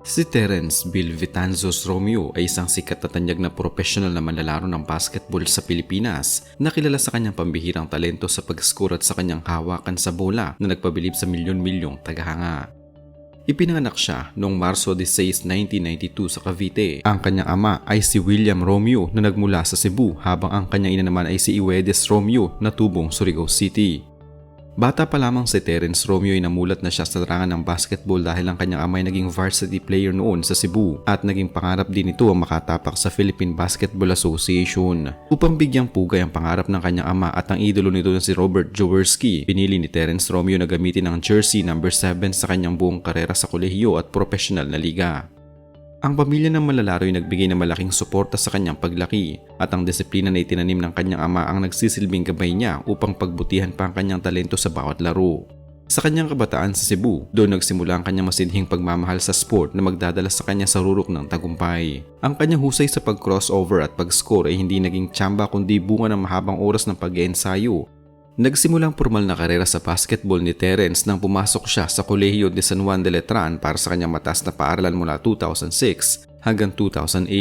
Si Terence Bill Vitanzos Romeo ay isang sikat na tanyag na profesional na manlalaro ng basketball sa Pilipinas na kilala sa kanyang pambihirang talento sa pag-score at sa kanyang hawakan sa bola na nagpabilib sa milyon-milyong tagahanga. Ipinanganak siya noong Marso 16, 1992 sa Cavite. Ang kanyang ama ay si William Romeo na nagmula sa Cebu habang ang kanyang ina naman ay si Iwedes Romeo na tubong Surigao City. Bata pa lamang si Terence Romeo ay namulat na siya sa larangan ng basketball dahil ang kanyang ama ay naging varsity player noon sa Cebu at naging pangarap din ito ang makatapak sa Philippine Basketball Association. Upang bigyang pugay ang pangarap ng kanyang ama at ang idolo nito na si Robert Jaworski, pinili ni Terence Romeo na gamitin ang jersey number 7 sa kanyang buong karera sa kolehiyo at profesional na liga. Ang pamilya ng manlalaro ay nagbigay ng malaking suporta sa kanyang paglaki at ang disiplina na itinanim ng kanyang ama ang nagsisilbing gabay niya upang pagbutihan pa ang kanyang talento sa bawat laro. Sa kanyang kabataan sa Cebu, doon nagsimula ang kanyang masinhing pagmamahal sa sport na magdadala sa kanya sa rurok ng tagumpay. Ang kanyang husay sa pag-crossover at pag-score ay hindi naging tsamba kundi bunga ng mahabang oras ng pag-iensayo. Nagsimulang formal na karera sa basketball ni Terence nang pumasok siya sa Kolehiyo de San Juan de Letran para sa kanyang mataas na paaralan mula 2006 hanggang 2008.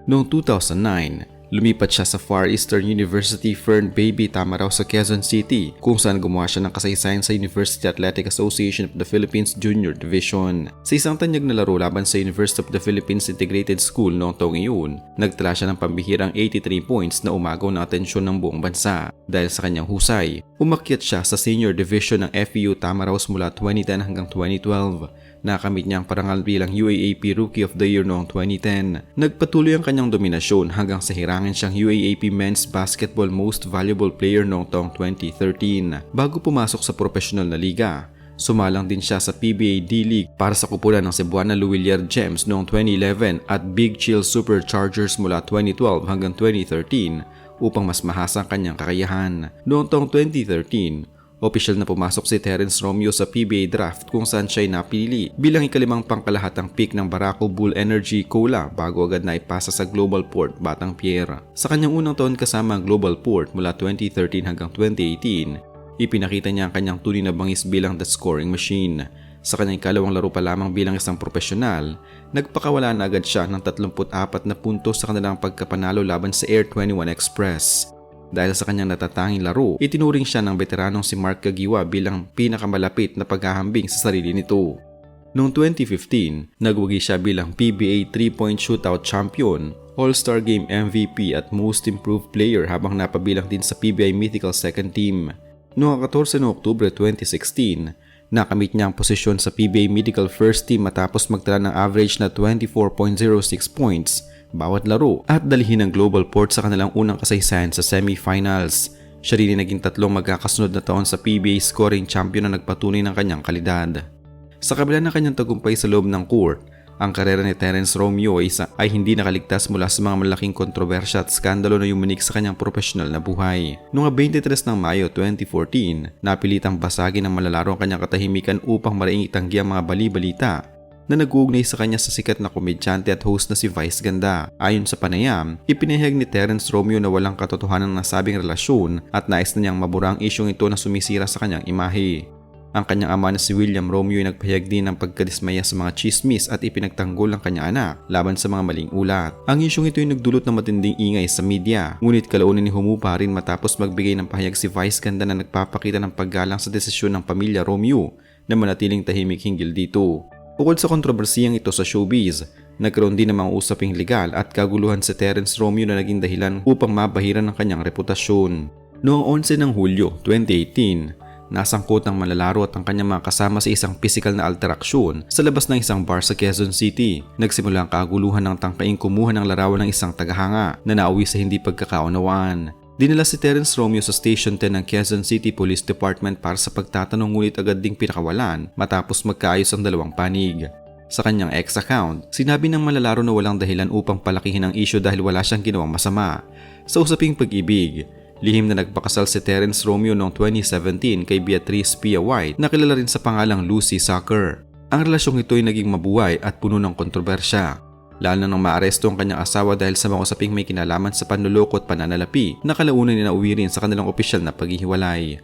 Noong 2009, lumipat siya sa Far Eastern University Fern Baby Tamaraw sa Quezon City kung saan gumawa siya ng kasaysayan sa University Athletic Association of the Philippines Junior Division. Sa isang tanyag na laro laban sa University of the Philippines Integrated School noong taong iyon, nagtala siya ng pambihirang 83 points na umagaw ng atensyon ng buong bansa. Dahil sa kanyang husay, umakyat siya sa Senior Division ng FEU Tamaraw mula 2010 hanggang 2012. Nakamit niya ang parangal bilang UAAP Rookie of the Year noong 2010. Nagpatuloy ang kanyang dominasyon hanggang sa hirangin siyang UAAP Men's Basketball Most Valuable Player noong taong 2013. Bago pumasok sa profesional na liga, sumalang din siya sa PBA D-League para sa kupulan ng Cebuana Luwilier Gems noong 2011 at Big Chill Superchargers mula 2012 hanggang 2013 upang mas mahasa ang kanyang kakayahan. Noong taong 2013, opisyal na pumasok si Terence Romeo sa PBA draft kung saan siya ay napili bilang ikalimang pangkalahatang pick ng Barako Bull Energy Cola bago agad na ipasa sa Global Port Batang Pier. Sa kanyang unang taon kasama ang Global Port mula 2013 hanggang 2018, ipinakita niya ang kanyang tunay na bangis bilang the scoring machine. Sa kanyang ikalawang laro pa lamang bilang isang profesional, nagpakawala na agad siya ng 34 na puntos sa kanilang pagkapanalo laban sa Air 21 Express. Dahil sa kanyang natatanging laro, itinuring siya ng veteranong si Mark Gagiwa bilang pinakamalapit na paghahambing sa sarili nito. Noong 2015, nagwagi siya bilang PBA 3-point shootout champion, All-Star Game MVP at Most Improved Player habang napabilang din sa PBI Mythical Second Team. Noong 14 Oktubre 2016, nakamit niya ang posisyon sa PBA Mythical First Team matapos magtala ng average na 24.06 points bawat laro at dalhin ang Global Port sa kanilang unang kasaysayan sa semifinals. Siya rin naging tatlong magkakasunod na taon sa PBA scoring champion na nagpatunay ng kanyang kalidad. Sa kabila ng kanyang tagumpay sa loob ng court, ang karera ni Terence Romeo ay hindi nakaligtas mula sa mga malaking kontrobersya at skandalo na yumanik sa kanyang profesional na buhay. Noong 23 ng Mayo 2014, napilitang basagin ng manlalaro ang kanyang katahimikan upang maraing itanggi ang mga bali-balita na nag-uugnay sa kanya sa sikat na komedyante at host na si Vice Ganda. Ayon sa panayam, ipinahayag ni Terence Romeo na walang katotohanan ng nasabing relasyon at nais na niyang mabura ang isyong ito na sumisira sa kanyang imahe. Ang kanyang ama na si William Romeo ay nagpahayag din ng pagkadismaya sa mga chismis at ipinagtanggol ang kanyang anak laban sa mga maling ulat. Ang isyong ito ay nagdulot ng matinding ingay sa media, ngunit kalaunan ni humupa rin matapos magbigay ng pahayag si Vice Ganda na nagpapakita ng paggalang sa desisyon ng pamilya Romeo na manatiling tahimik hinggil dito. Bukod sa kontrobersiyang ito sa showbiz, nagkaroon din ng mga usaping legal at kaguluhan si Terence Romeo na naging dahilan upang mabahiran ang kanyang reputasyon. Noong 11 ng Hulyo 2018, nasangkot ang manlalaro at ang kanyang mga kasama sa isang pisikal na alteraksyon sa labas ng isang bar sa Quezon City. Nagsimula ang kaguluhan ng tangkaing kumuha ng larawan ng isang tagahanga na nauwi sa hindi pagkakaunawaan. Dinala si Terence Romeo sa Station 10 ng Quezon City Police Department para sa pagtatanong ngunit agad ding pinakawalan matapos magkaayos ang dalawang panig. Sa kanyang X account, sinabi ng manlalaro na walang dahilan upang palakihin ang issue dahil wala siyang ginawang masama. Sa usaping pag-ibig, lihim na nagpakasal si Terence Romeo noong 2017 kay Beatrice Pia White na kilala rin sa pangalang Lucy Soccer. Ang relasyong ito ay naging mabuhay at puno ng kontrobersya. Lalo na nang maaresto ang kanyang asawa dahil sa mga usaping may kinalaman sa panluloko at pananalapi na kalaunan na nauwi rin sa kanilang opisyal na paghihiwalay.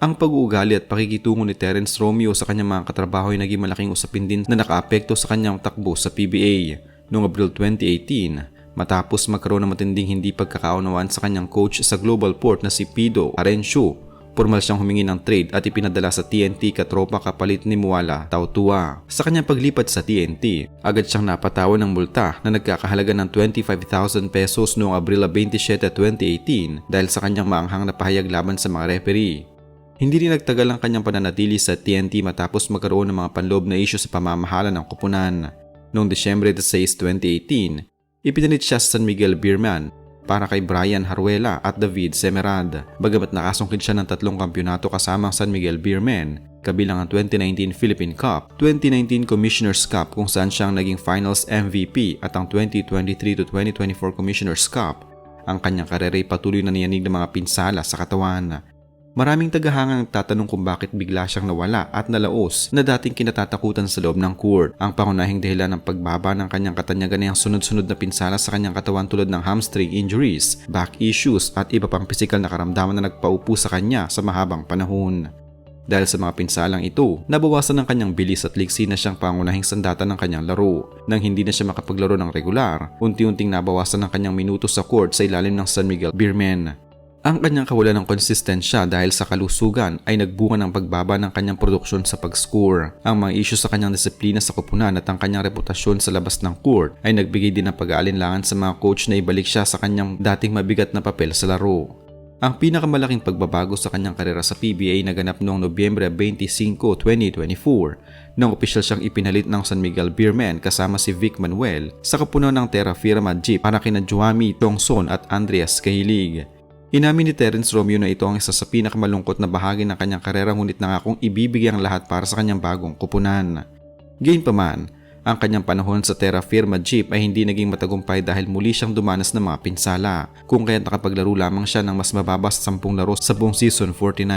Ang pag-uugali at pakikitungo ni Terence Romeo sa kanyang mga katrabaho ay naging malaking usapin din na nakaapekto sa kanyang takbo sa PBA. Noong Abril 2018, matapos magkaroon ng matinding hindi pagkakaunawaan sa kanyang coach sa Global Port na si Pido Arencio, formal siyang humingi ng trade at ipinadala sa TNT katropa kapalit ni Muala Tautua. Sa kanyang paglipat sa TNT, agad siyang napatawan ng multa na nagkakahalaga ng 25,000 pesos noong Abril 27, 2018 dahil sa kanyang maanghang na pahayag laban sa mga referee. Hindi rin nagtagal ang kanyang pananatili sa TNT matapos magkaroon ng mga panloob na isyu sa pamamahala ng koponan. Noong Desyembre 6, 2018, ipinalit siya sa San Miguel Beerman para kay Brian Haruela at David Semerad. Bagamat nakasungkit siya ng 3 kampyonato kasama ang San Miguel Beermen, kabilang ang 2019 Philippine Cup, 2019 Commissioner's Cup kung saan siyang naging Finals MVP at ang 2023 to 2024 Commissioner's Cup, ang kanyang karera ay patuloy na niyanig ng mga pinsala sa katawan. Maraming tagahangang nagtatanong kung bakit bigla siyang nawala at nalaos na dating kinatatakutan sa loob ng court. Ang pangunahing dahilan ng pagbaba ng kanyang katanyagan ay ang sunod-sunod na pinsala sa kanyang katawan tulad ng hamstring injuries, back issues at iba pang pisikal na karamdaman na nagpaupo sa kanya sa mahabang panahon. Dahil sa mga pinsalang ito, nabawasan ng kanyang bilis at liksi na siyang pangunahing sandata ng kanyang laro. Nang hindi na siya makapaglaro ng regular, unti-unting nabawasan ng kanyang minuto sa court sa ilalim ng San Miguel Beermen. Ang kanyang kawalan ng konsistensya dahil sa kalusugan ay nagbunga ng pagbaba ng kanyang produksyon sa pag-score. Ang mga isyu sa kanyang disiplina sa koponan at ang kanyang reputasyon sa labas ng court ay nagbigay din ng pag-aalinlangan sa mga coach na ibalik siya sa kanyang dating mabigat na papel sa laro. Ang pinakamalaking pagbabago sa kanyang karera sa PBA naganap noong Nobyembre 25, 2024 nang opisyal siyang ipinalit ng San Miguel Beermen kasama si Vic Manuel sa koponan ng Terra Firma Jeep para kina Juami Tongson at Andreas Cahilig. Inamin ni Terence Romeo na ito ang isa sa pinakamalungkot na bahagi ng kanyang karera ngunit nangakong ibibigay ang lahat para sa kanyang bagong koponan. Gayunpaman, ang kanyang panahon sa Terra Firma Jeep ay hindi naging matagumpay dahil muli siyang dumanas ng mga pinsala, kung kaya't nakapaglaro lamang siya ng mas mababa sa 10 laro sa buong season 49.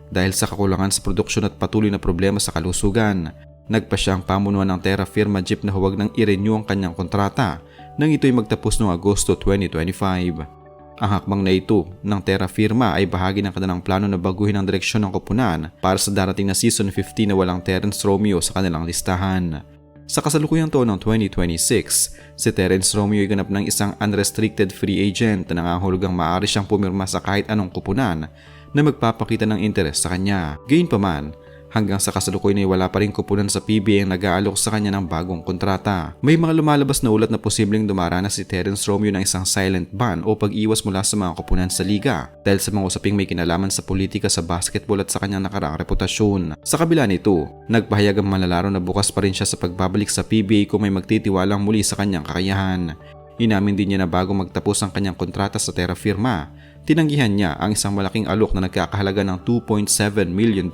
Dahil sa kakulangan sa produksyon at patuloy na problema sa kalusugan, nagpa siya ang pamunuan ng Terra Firma Jeep na huwag nang i-renew ang kanyang kontrata nang ito'y magtapos noong Agosto 2025. Ang hakbang na ito ng Terra Firma ay bahagi ng kanilang plano na baguhin ang direksyon ng koponan para sa darating na season 15 na walang Terence Romeo sa kanilang listahan. Sa kasalukuyang taon ng 2026, si Terence Romeo ay ganap ng isang unrestricted free agent na nangangahulugang maaari siyang pumirma sa kahit anong koponan na magpapakita ng interes sa kanya. Gayunpaman, hanggang sa kasalukuyan ay wala pa rin koponan sa PBA ang nag-aalok sa kanya ng bagong kontrata. May mga lumalabas na ulat na posibleng dumaranas si Terence Romeo ng isang silent ban o pag-iwas mula sa mga koponan sa liga dahil sa mga usaping may kinalaman sa politika sa basketball at sa kanyang nakaraang reputasyon. Sa kabila nito, nagpahayag ang manlalaro na bukas pa rin siya sa pagbabalik sa PBA kung may magtitiwalang muli sa kanyang kakayahan. Inamin din niya na bago magtapos ang kanyang kontrata sa Terra Firma, tinanggihan niya ang isang malaking alok na nagkakahalaga ng $2.7 million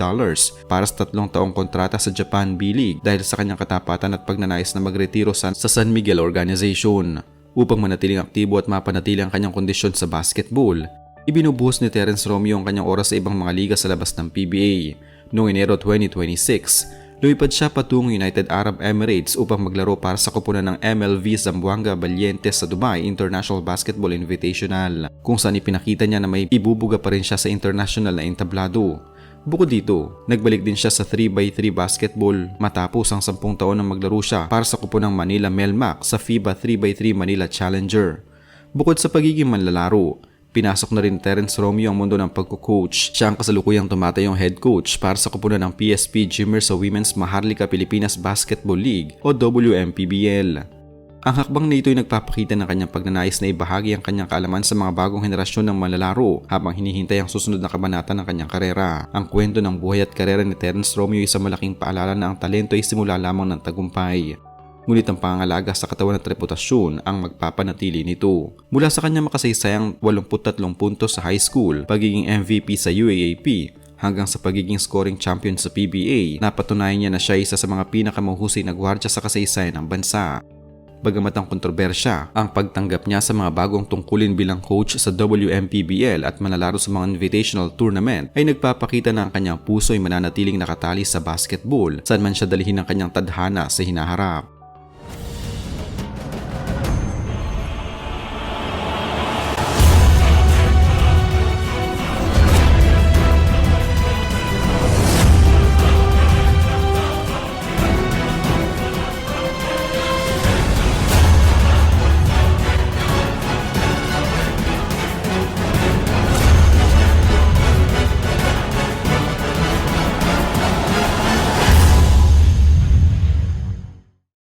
para sa 3 taong kontrata sa Japan B-League dahil sa kanyang katapatan at pagnanais na magretiro sa San Miguel Organization. Upang manatiling aktibo at mapanatili ang kanyang kondisyon sa basketball, ibinubuhos ni Terence Romeo ang kanyang oras sa ibang mga liga sa labas ng PBA. Noong Enero 2026, lumipad siya patungong United Arab Emirates upang maglaro para sa koponan ng MLV Zamboanga Valientes sa Dubai International Basketball Invitational, kung saan ipinakita niya na may ibubuga pa rin siya sa international na entablado. Bukod dito, nagbalik din siya sa 3x3 basketball matapos ang 10 taon na maglaro siya para sa koponang Manila Melmac sa FIBA 3x3 Manila Challenger. Bukod sa pagiging manlalaro, pinasok na rin Terence Romeo ang mundo ng pagko-coach. Siya ang kasalukuyang tumatayong head coach para sa koponan ng PSP Gymmer sa Women's Maharlika Pilipinas Basketball League o WMPBL. Ang hakbang na ito ay nagpapakita ng kanyang pagnanais na ibahagi ang kanyang kaalaman sa mga bagong henerasyon ng manlalaro habang hinihintay ang susunod na kabanata ng kanyang karera. Ang kwento ng buhay at karera ni Terence Romeo ay isang malaking paalala na ang talento ay simula lamang ng tagumpay. Ngunit ang pangangalaga sa katawan at reputasyon ang magpapanatili nito. Mula sa kanyang makasaysayang 83 puntos sa high school, pagiging MVP sa UAAP, hanggang sa pagiging scoring champion sa PBA, napatunayan niya na siya isa sa mga pinakamahusay na gwardiya sa kasaysayan ng bansa. Bagamat ang kontrobersya, ang pagtanggap niya sa mga bagong tungkulin bilang coach sa WMPBL at manlalaro sa mga invitational tournament ay nagpapakita na ang kanyang puso ay mananatiling nakatali sa basketball saan man siya dalhin ng kanyang tadhana sa hinaharap.